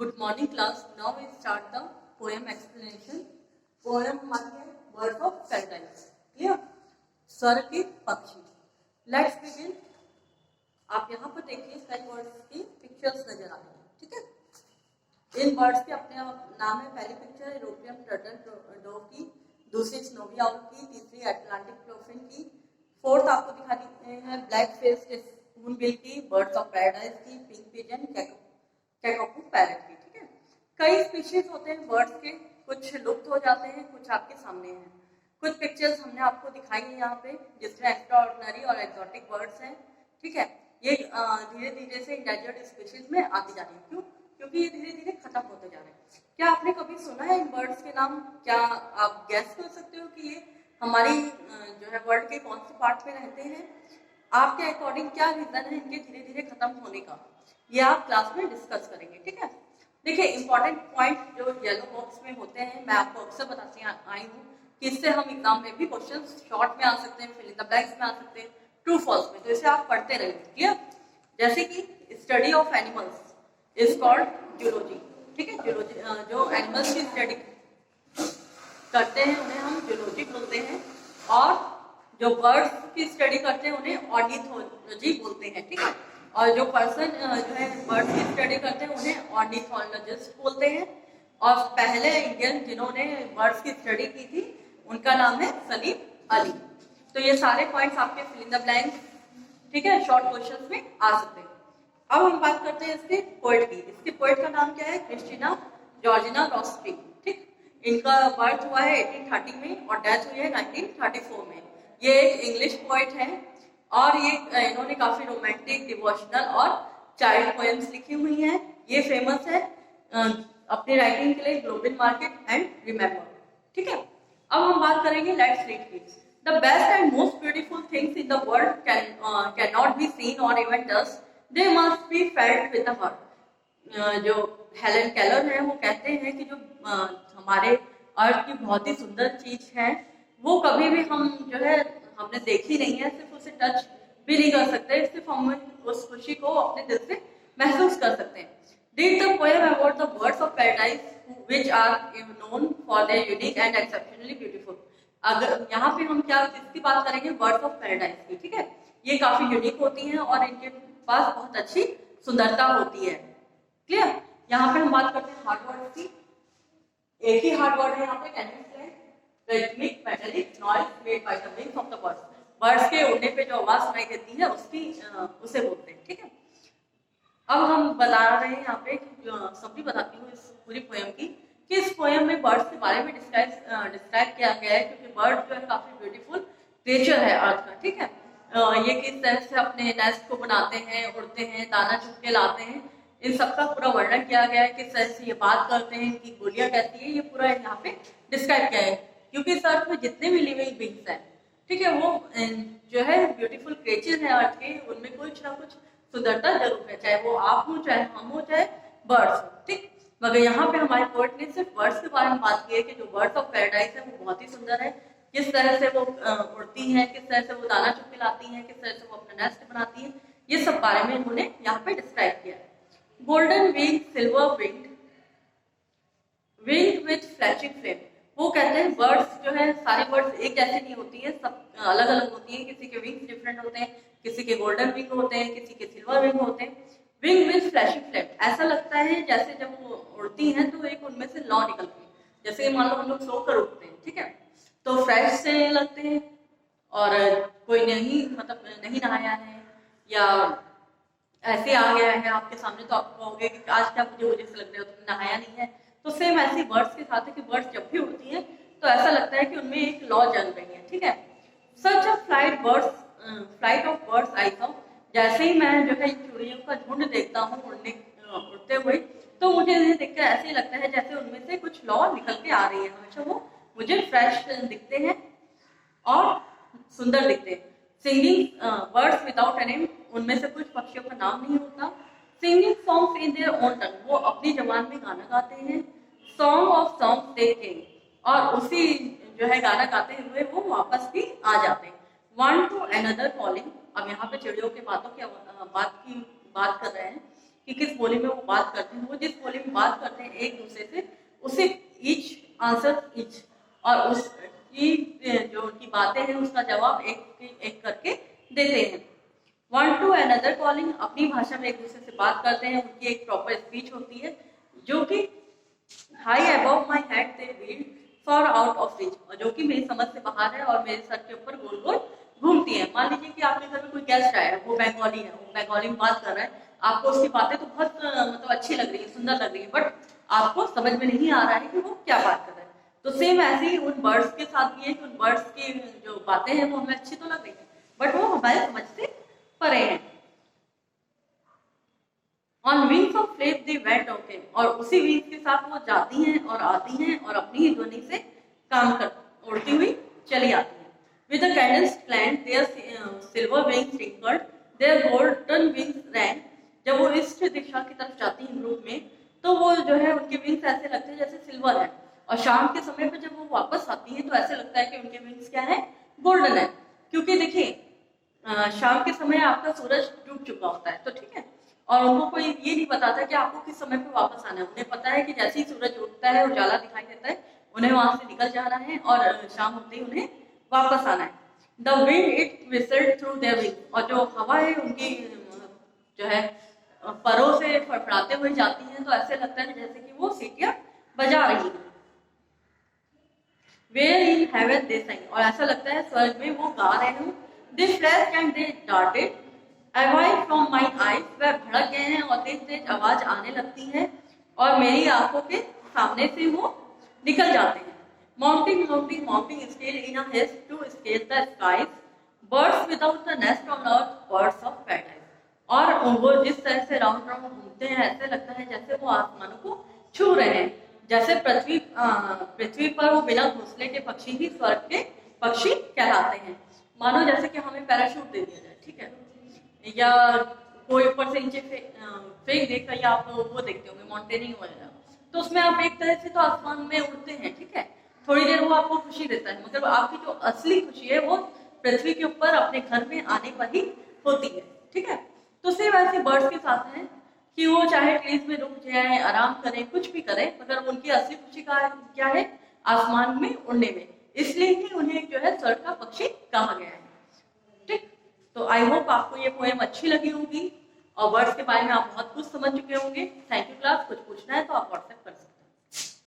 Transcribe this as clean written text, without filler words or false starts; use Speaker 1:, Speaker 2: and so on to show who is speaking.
Speaker 1: Good morning class. Now we start the poem explanation. Poem हमारी है Birds of Paradise. Clear? स्वर्ग के पक्षी. Let's begin. आप यहाँ पर देखिए कई बर्ड्स की पिक्चर्स नजर आ रही हैं, ठीक है? इन बर्ड्स के अपने नाम है. पहली पिक्चर यूरोपियन टर्टल डोव की, दूसरी स्नोवी आउल की, तीसरी अटलांटिक क्लोफिन की, फोर्थ आपको दिखा दी है ब्लैक फेस्ड स्पूनबिल की, बर्ड्स ऑफ पैराडाइज की, पिंक पिजन, कैकॉकू पैरेट की. ठीक है, कई स्पीशीज होते हैं बर्ड्स के, कुछ लुप्त हो जाते हैं, कुछ आपके सामने हैं. कुछ पिक्चर्स हमने आपको दिखाई है यहाँ पे, जिसमें एक्स्ट्राऑर्डिनरी और एक्सोटिक बर्ड्स हैं. ठीक है, ये धीरे धीरे से इंडेंजर्ड स्पीशीज में आती जा रही है. क्यों? क्योंकि ये धीरे धीरे खत्म होते जा रहे हैं. क्या आपने कभी सुना है इन बर्ड्स के नाम? क्या आप गैस कर सकते हो कि ये हमारी जो है वर्ल्ड के कौन से पार्ट में रहते हैं? आपके अकॉर्डिंग क्या रीजन है इनके धीरे धीरे खत्म होने का, ये आप क्लास में डिस्कस करेंगे. ठीक है, देखिए इंपॉर्टेंट पॉइंट जो येलो बॉक्स में होते हैं, मैं आपको अक्सर बताती आई हूँ कि इससे हम एग्जाम में भी क्वेश्चन शॉर्ट में आ सकते हैं, फिल इन द ब्लैंक्स में आ सकते हैं, ट्रू फॉल्स में. तो इसे आप पढ़ते रहेंगे. क्लियर? जैसे कि study of animals is called zoology. ठीक है, जूलॉजी जो एनिमल्स की स्टडी करते हैं उन्हें हम जूलॉजी बोलते हैं, और जो बर्ड्स की स्टडी करते हैं उन्हें ऑर्निथोलॉजी बोलते हैं. ठीक है, और जो पर्सन जो है बर्ड्स की स्टडी करते हैं उन्हें ऑर्निथोलॉजिस्ट बोलते हैं. और पहले इंडियन जिन्होंने बर्ड्स की स्टडी की थी उनका नाम है सलीम अली. तो ये सारे पॉइंट्स आपके फिल इन द ब्लैंक, ठीक है, शॉर्ट क्वेश्चंस में आ सकते हैं. अब हम बात करते हैं इसके पोएट की. इसके पोएट का नाम क्या है? Christina Georgina Rossetti. ठीक, इनका बर्थ हुआ है 1830 में और डेथ हुई है 1934 में. ये एक इंग्लिश पोएट है और ये इन्होंने काफी रोमांटिक, डिवोशनल और चाइल्ड पोएम्स लिखी हुई हैं. ये फेमस है अपनी राइटिंग के लिए ग्लोबल मार्केट एंड रिमेम्बर. ठीक है, अब हम बात करेंगे लेट्स रीड की. The best and most beautiful things in the world cannot be seen or even touched, they must be felt with the heart. जो हेलन केलर है वो कहते हैं कि जो हमारे अर्थ की बहुत ही सुंदर चीज है वो कभी भी हम जो है हमने देखी नहीं है, सिर्फ उसे टच भी नहीं कर सकते, सिर्फ हम उस खुशी को अपने दिल से महसूस कर सकते हैं. Read the poem about the birds of paradise which are known for their unique and exceptionally beautiful. अगर यहाँ पे हम क्या इसकी बात करेंगे? बर्ड्स ऑफ पैराडाइज की. ठीक है, ये काफी यूनिक होती हैं और इनके पास बहुत अच्छी सुंदरता होती है. क्लियर? यहाँ पे हम बात करते हैं हार्ड वर्ड की. एक ही हार्ड वर्ड है यहाँ पे, can you explain? Rhythmic metallic noise made by the wings of the birds. Birds के उड़ने पे जो आवाज सुनाई देती है उसे बोलते हैं. ठीक है, अब हम बता रहे हैं यहाँ पे सभी बताती हूँ इस पूरी पोएम की कि इस पोएम में बर्ड्स के बारे में डिस्क्राइब किया गया है, क्योंकि बर्ड जो है काफी ब्यूटीफुल क्रिएचर है अर्थ का. ठीक है, ये किस तरह से अपने नेस्ट को बनाते हैं, उड़ते हैं, दाना चुग के लाते हैं, इन सबका पूरा वर्णन किया गया है. किस तरह से ये बात करते हैं, इनकी बोलियां कहती है, ये पूरा यहाँ पे डिस्क्राइब किया है. क्योंकि इस अर्थ में जितने भी लिविंग बींग्स हैं, ठीक है, वो जो है ब्यूटीफुल क्रिएचर है अर्थ के, उनमें कुछ ना कुछ सुंदरता जरूर है, चाहे वो आप हो, चाहे हम हो, चाहे बर्ड्स हो. ठीक, मगर यहाँ पे हमारे पोएट ने सिर्फ बर्ड्स के बारे में बात की है कि जो बर्ड्स ऑफ पैराडाइज है वो बहुत ही सुंदर है. किस तरह से वो उड़ती हैं, किस तरह से वो दाना चुग के लाती हैं, किस तरह से वो अपना नेस्ट बनाती हैं, ये सब बारे में इन्होंने यहाँ पे डिस्क्राइब किया है. Golden wing, silver wing, wing with flashing flame. वो कहते हैं बर्ड्स जो है, सारी बर्ड्स एक जैसी नहीं होती है, सब अलग अलग होती है. किसी के विंग्स डिफरेंट होते हैं, किसी के गोल्डन विंग होते हैं, किसी के सिल्वर विंग होते हैं. विंग विथ फ्लैशिंग फ्लेम, ऐसा लगता है जैसे जब वो उड़ती हैं तो एक उनमें से लौ निकलती है. जैसे मान लो हम लोग सोकर उड़ते हैं, ठीक है, तो फ्रेश से लगते हैं, और कोई नहीं नहाया है या ऐसे आ गया है आपके सामने तो आप कहोगे कि आज क्या मुझे वजह से लग रहा है, तुमने नहाया नहीं है. तो सेम ऐसी बर्ड्स के साथ है कि बर्ड्स जब भी उड़ती हैं तो ऐसा लगता है कि उनमें एक लॉ जल रही है. ठीक है, such a flight of birds I saw. जैसे ही मैं जो है चिड़ियों का झुंड देखता हूँ उड़ते हुए, तो मुझे इन्हें देखकर ऐसे ही लगता है जैसे उनमें से कुछ लॉ निकल के आ रही है. हमेशा वो मुझे फ्रेश दिखते हैं और सुंदर दिखते हैं. Singing birds without a name, उनमें से कुछ पक्षियों का नाम नहीं होता. Singing songs in their own tongue, वो अपनी जबान में गाना गाते हैं. Song of songs they came, और उसी जो है गाना गाते हुए वो वापस भी आ जाते हैं. One two another calling. अब यहाँ पे चिड़ियों के बात कर रहे हैं कि किस बोली में वो बात करते हैं। वो जिस बोली में बात करते हैं एक दूसरे से, उसे ईच आंसर ईच, और उसकी जो उनकी बातें हैं उसका जवाब एक एक करके देते हैं। वन टू अनदर कॉलिंग, अपनी भाषा में एक दूसरे से बात करते हैं, उनकी एक प्रॉपर स्पीच होती है जो कि high above my head they wheel for out of reach, और जो कि मेरी समझ से बाहर है और मेरे सर के ऊपर गोल गोल घूमती है। मान लीजिए कि आपके घर में कोई गेस्ट आया है, वो बंगाली है, वो बंगाली में बात कर रहा है, आपको उसकी बातें तो बहुत मतलब अच्छी लग रही है, सुंदर लग रही है, बट आपको समझ में नहीं आ रहा है कि वो क्या बात कर रहा है। तो सेम ऐसे ही उन बर्ड्स के साथ भी है कि उन बर्ड्स की जो बातें हैं वो हमें अच्छी तो लग रही है, बट वो हमारे समझ से परे हैं। On wings of flame they went okay, और उसी विंग्स के साथ वो जाती हैं और आती हैं और अपनी ही ध्वनि से काम कर उड़ती हुई चली आती हैं। With the cadence plant their silver wings twinkled, their golden wings rang, जब वो ईस्ट दिशा की तरफ जाती हैं ग्रुप में, तो वो जो है उनके विंग्स ऐसे लगते हैं जैसे सिल्वर है, और शाम के समय पे जब वो वापस आती हैं तो ऐसे लगता है कि उनके विंग्स क्या है, गोल्डन है। क्योंकि देखिए शाम के समय आपका सूरज डूब चुका होता है, तो ठीक है, और उनको कोई ये नहीं बताता कि आपको किस समय पे वापस आना है। उन्हें पता है कि जैसे ही सूरज उगता है, उजाला दिखाई देता है, उन्हें वहां से निकल जाना है और शाम होते ही उन्हें वापस आना है। The wind it whistled through their wing, और जो हवा है उनकी जो है परों से फड़फड़ाते हुए जाती है, तो ऐसे लगता है जैसे कि वो सीटियां बजा रही है। Where in heaven they sang, और ऐसा लगता है स्वर्ग में वो गा रहे हो। They flashed and they darted away from my eyes, वह भड़क गए हैं और तेज तेज आवाज आने लगती है और मेरी आंखों के सामने से वो निकल जाते हैं। Mounting, mounting, mounting, still in a haste to scale the skies, birds without the nest on earth, birds of paradise, और वो जिस तरह से राउंड राउंड घूमते हैं ऐसे लगता है जैसे वो आसमानों को छू रहे हैं, जैसे पृथ्वी पर वो बिना घोंसले के पक्षी ही स्वर्ग के पक्षी कहलाते हैं। मानो जैसे कि हमें पैराशूट दे दिया जाए, ठीक है, या कोई ऊपर से नीचे फेंक देकर, या आप वो देखते होंगे माउंटेनिंग वगैरह, तो उसमें आप एक तरह से तो आसमान में उड़ते हैं, ठीक है, थोड़ी देर वो आपको खुशी देता है, मगर आपकी जो असली खुशी है वो पृथ्वी के ऊपर अपने घर में आने पर ही होती है, ठीक है। तो सिर्फ ऐसे बर्ड्स के साथ हैं कि वो चाहे ट्रीज में रुक जाए, आराम करें, कुछ भी करें, मगर उनकी असली खुशी का क्या है, आसमान में उड़ने में, इसलिए ही उन्हें जो है स्वर्ग का पक्षी कहा गया है, ठीक। तो आई होप आपको ये पोएम अच्छी लगी होगी और बर्ड्स के बारे में आप बहुत कुछ समझ चुके होंगे। Thank you class. कुछ पूछना है तो आप व्हाट्सएप